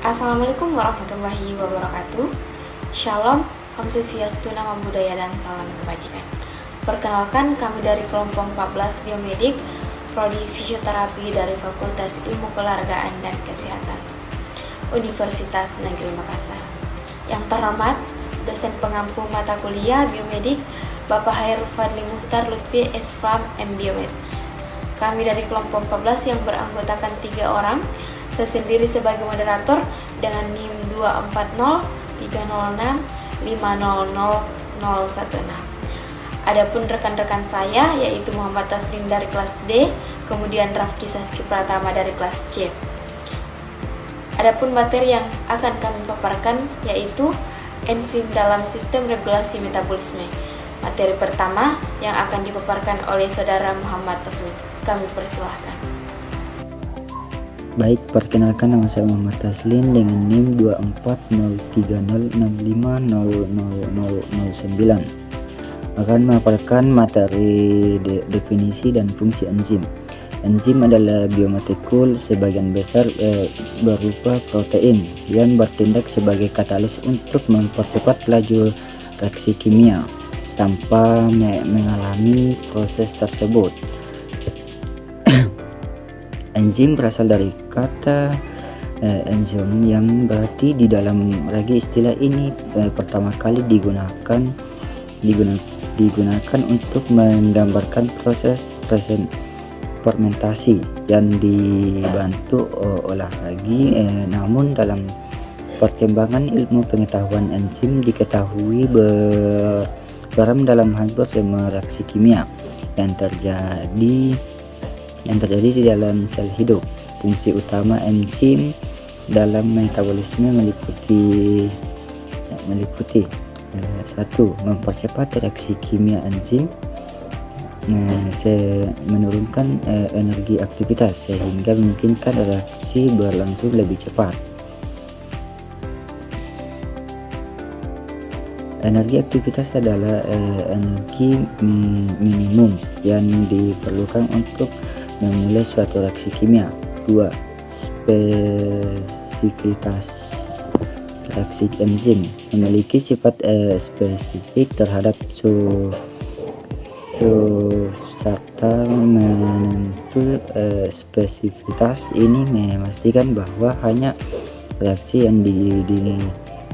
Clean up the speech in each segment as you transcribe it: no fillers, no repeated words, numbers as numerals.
Assalamualaikum warahmatullahi wabarakatuh. Shalom, Om Swastiastu, Namo Buddhaya, dan salam kebajikan. Perkenalkan, kami dari kelompok 14 Biomedik, Prodi Fisioterapi dari Fakultas Ilmu Keolahragaan dan Kesehatan, Universitas Negeri Makassar. Yang terhormat, dosen pengampu mata kuliah Biomedik, Bapak Hairul Fadli Muhtar Lutfi S.Fram M.Biomed. Kami dari kelompok 14 yang beranggotakan 3 orang, saya sendiri sebagai moderator dengan NIM 24030650016. Adapun rekan-rekan saya yaitu Muhammad Taslim dari kelas D, kemudian Rafki Saski Pratama dari kelas C. Adapun materi yang akan kami paparkan yaitu enzim dalam sistem regulasi metabolisme. Materi pertama yang akan dipaparkan oleh saudara Muhammad Taslim. Kami persilahkan. Baik, perkenalkan, nama saya Muhammad Taslim dengan NIM 24030650009. Akan memaparkan materi definisi dan fungsi enzim. Enzim adalah biomolekul sebagian besar berupa protein yang bertindak sebagai katalis untuk mempercepat laju reaksi kimia tanpa mengalami proses tersebut. Enzim berasal dari kata enzim yang berarti di dalam ragi istilah ini pertama kali digunakan untuk menggambarkan proses fermentasi yang dibantu olah ragi. Namun dalam perkembangan ilmu pengetahuan enzim diketahui berperan dalam hampir semua reaksi kimia yang terjadi di dalam sel hidup. Fungsi utama enzim dalam metabolisme meliputi 1. Mempercepat reaksi kimia enzim, menurunkan energi aktivitas sehingga memungkinkan reaksi berlangsung lebih cepat. Energi aktivitas adalah energi minimum yang diperlukan untuk memulai suatu reaksi kimia. 2. Spesifitas reaksi enzim memiliki sifat spesifik terhadap substrat menentu. Spesifitas ini memastikan bahwa hanya reaksi yang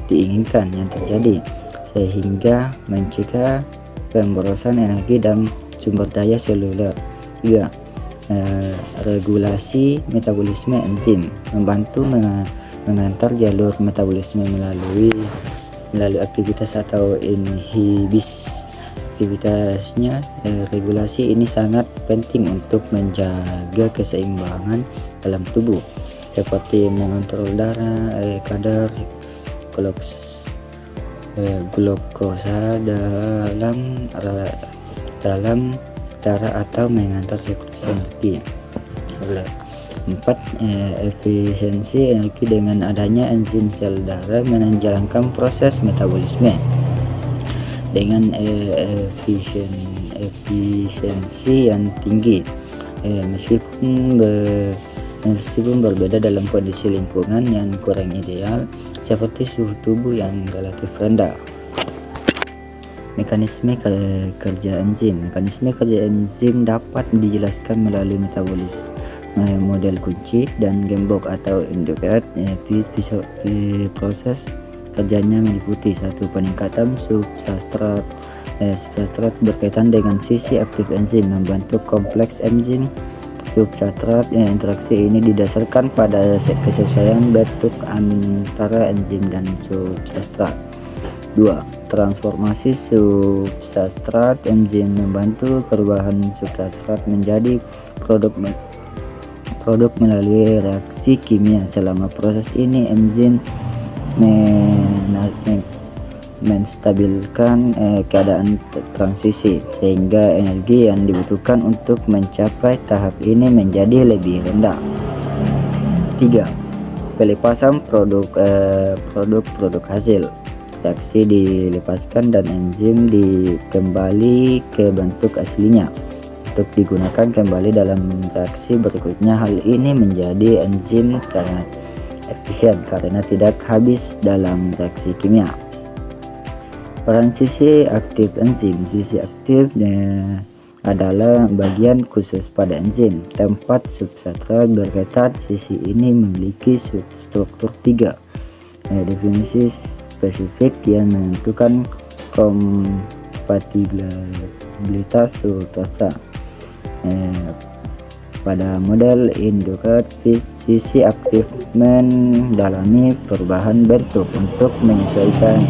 diinginkan yang terjadi, sehingga mencegah pemborosan energi dan sumber daya seluler. 3. Regulasi metabolisme enzim membantu mengantar jalur metabolisme melalui aktivitas atau inhibis aktivitasnya. Regulasi ini sangat penting untuk menjaga keseimbangan dalam tubuh, seperti mengontrol darah, kadar glukosa dalam darah atau mengantar sirkulasi energi. 4. Efisiensi energi dengan adanya enzim sel darah menjalankan proses metabolisme dengan efisiensi yang tinggi, meskipun berbeda dalam kondisi lingkungan yang kurang ideal seperti suhu tubuh yang relatif rendah. Mekanisme kerja enzim. Mekanisme kerja enzim dapat dijelaskan melalui metabolisme model kunci dan gembok atau endokrin. Proses kerjanya meliputi 1. Peningkatan substrat berkaitan dengan sisi aktif enzim, membantu kompleks enzim substrat. Interaksi ini didasarkan pada kesesuaian bentuk antara enzim dan substrat. 2. Transformasi substrat. Enzim membantu perubahan substrat menjadi produk melalui reaksi kimia. Selama proses ini enzim menstabilkan keadaan transisi, sehingga energi yang dibutuhkan untuk mencapai tahap ini menjadi lebih rendah. 3. Pelepasan produk hasil. Reaksi dilepaskan dan enzim kembali ke bentuk aslinya untuk digunakan kembali dalam reaksi berikutnya. Hal ini menjadi enzim sangat efisien karena tidak habis dalam reaksi kimia. Peran sisi aktif enzim. Sisi aktif adalah bagian khusus pada enzim. Tempat substrat berkaitan, sisi ini memiliki struktur 3. Definisi spesifik yang menentukan kompatibilitas substrat. Pada model indukat, sisi aktif mendalami perubahan bentuk untuk menyesuaikan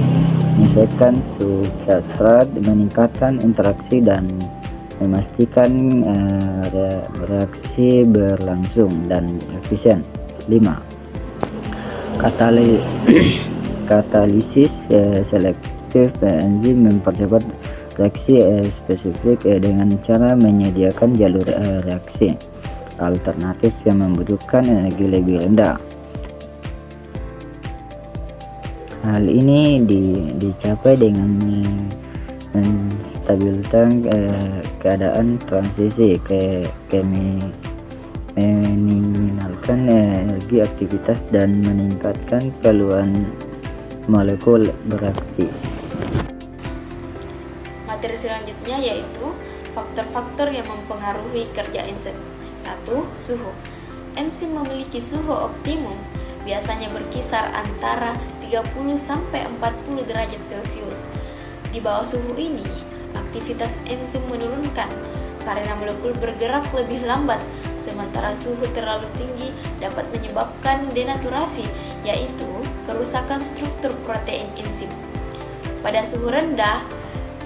substrat, meningkatkan interaksi dan memastikan reaksi berlangsung dan efisien. 5. Katalisis selektif. Enzim mempercepat reaksi spesifik dengan cara menyediakan jalur reaksi alternatif yang membutuhkan energi lebih rendah. Hal ini dicapai dengan menstabilkan keadaan transisi meminimalkan energi aktivitas dan meningkatkan keluhan molekul bereaksi. Materi selanjutnya yaitu faktor-faktor yang mempengaruhi kerja enzim. 1. Suhu. Enzim memiliki suhu optimum biasanya berkisar antara 30-40 derajat Celcius. Di bawah suhu ini, aktivitas enzim menurunkan karena molekul bergerak lebih lambat, sementara suhu terlalu tinggi dapat menyebabkan denaturasi, yaitu kerusakan struktur protein enzim. Pada suhu rendah,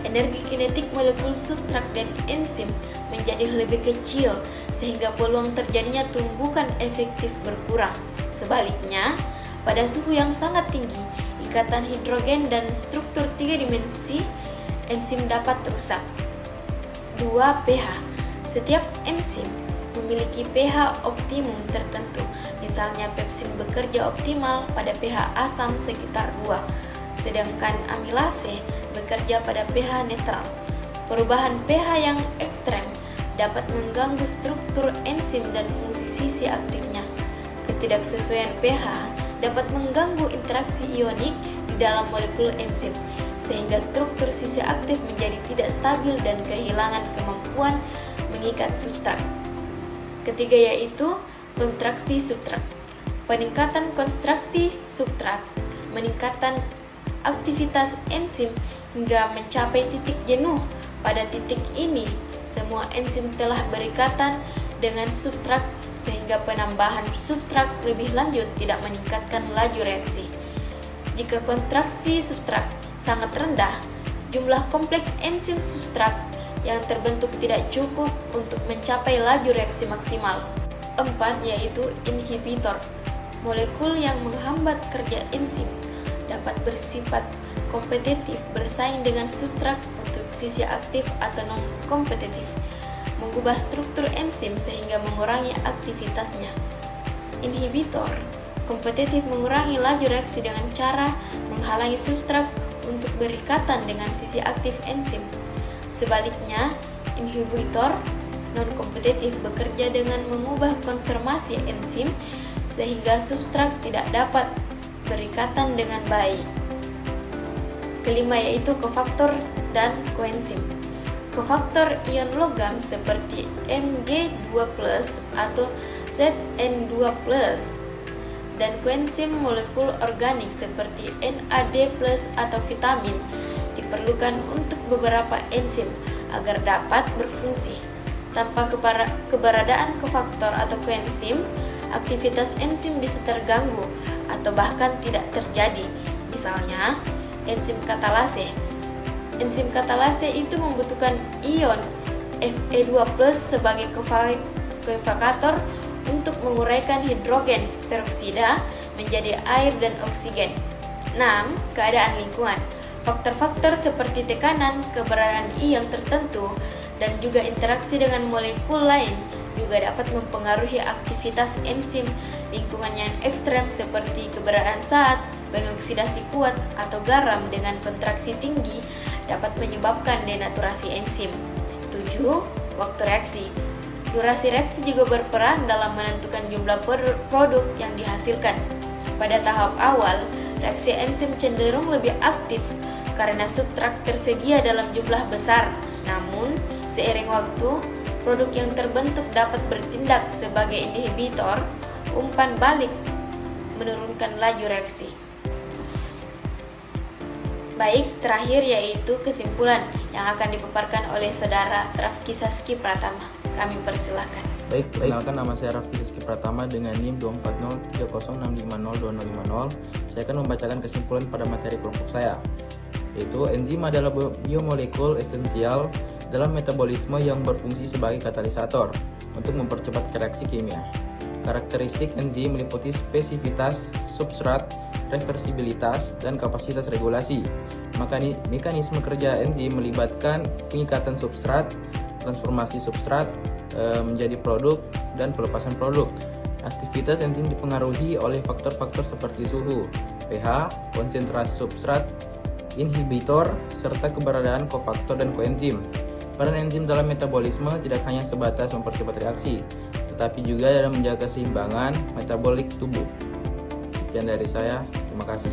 energi kinetik molekul substrat dan enzim menjadi lebih kecil sehingga peluang terjadinya tumbukan efektif berkurang. Sebaliknya, pada suhu yang sangat tinggi, ikatan hidrogen dan struktur 3 dimensi enzim dapat rusak. 2. pH. Setiap enzim memiliki pH optimum tertentu. Misalnya pepsin bekerja optimal pada pH asam sekitar 2, sedangkan amilase bekerja pada pH netral. Perubahan pH yang ekstrem dapat mengganggu struktur enzim dan fungsi sisi aktifnya. Ketidaksesuaian pH dapat mengganggu interaksi ionik di dalam molekul enzim, sehingga struktur sisi aktif menjadi tidak stabil dan kehilangan kemampuan mengikat substrat. Ketiga yaitu kontraksi substrat. Peningkatan kontraksi substrat, meningkatan aktivitas enzim hingga mencapai titik jenuh. Pada titik ini, semua enzim telah berikatan dengan substrat sehingga penambahan substrat lebih lanjut tidak meningkatkan laju reaksi. Jika kontraksi substrat sangat rendah, jumlah kompleks enzim substrat yang terbentuk tidak cukup untuk mencapai laju reaksi maksimal. 4. Yaitu inhibitor. Molekul yang menghambat kerja enzim dapat bersifat kompetitif bersaing dengan substrat untuk sisi aktif atau non-kompetitif, mengubah struktur enzim sehingga mengurangi aktivitasnya. Inhibitor kompetitif mengurangi laju reaksi dengan cara menghalangi substrat untuk berikatan dengan sisi aktif enzim. Sebaliknya, inhibitor non-kompetitif bekerja dengan mengubah konformasi enzim sehingga substrat tidak dapat berikatan dengan baik. Kelima yaitu kofaktor dan koenzim. Kofaktor ion logam seperti Mg2+ atau Zn2+ dan koenzim molekul organik seperti NAD+ atau vitamin diperlukan untuk beberapa enzim agar dapat berfungsi. Tanpa keberadaan kofaktor atau koenzim, aktivitas enzim bisa terganggu atau bahkan tidak terjadi. Misalnya, enzim katalase. Enzim katalase itu membutuhkan ion Fe2+ sebagai koefaktor untuk menguraikan hidrogen peroksida menjadi air dan oksigen. 6. Keadaan lingkungan. Faktor-faktor seperti tekanan, keberadaan ion tertentu, dan juga interaksi dengan molekul lain juga dapat mempengaruhi aktivitas enzim. Lingkungan yang ekstrem seperti keberadaan zat pengoksidasi kuat atau garam dengan kontraksi tinggi dapat menyebabkan denaturasi enzim. 7. Waktu reaksi. Durasi reaksi juga berperan dalam menentukan jumlah produk yang dihasilkan. Pada tahap awal, reaksi enzim cenderung lebih aktif karena substrat tersedia dalam jumlah besar. Namun, seiring waktu, produk yang terbentuk dapat bertindak sebagai inhibitor umpan balik, menurunkan laju reaksi. Baik, terakhir yaitu kesimpulan yang akan dipaparkan oleh Saudara Rafki Saski Pratama. Kami persilahkan. Baik, perkenalkan nama saya Rafki Saski Pratama dengan NIM 24030650050. Saya akan membacakan kesimpulan pada materi kelompok saya, yaitu enzim adalah biomolekul esensial dalam metabolisme yang berfungsi sebagai katalisator untuk mempercepat reaksi kimia. Karakteristik enzim meliputi spesifitas substrat, reversibilitas, dan kapasitas regulasi. Mekanisme kerja enzim melibatkan pengikatan substrat, transformasi substrat menjadi produk, dan pelepasan produk. Aktivitas enzim dipengaruhi oleh faktor-faktor seperti suhu, pH, konsentrasi substrat, inhibitor, serta keberadaan kofaktor dan koenzim. Peran enzim dalam metabolisme tidak hanya sebatas mempercepat reaksi, tetapi juga dalam menjaga keseimbangan metabolik tubuh. Sekian dari saya, terima kasih.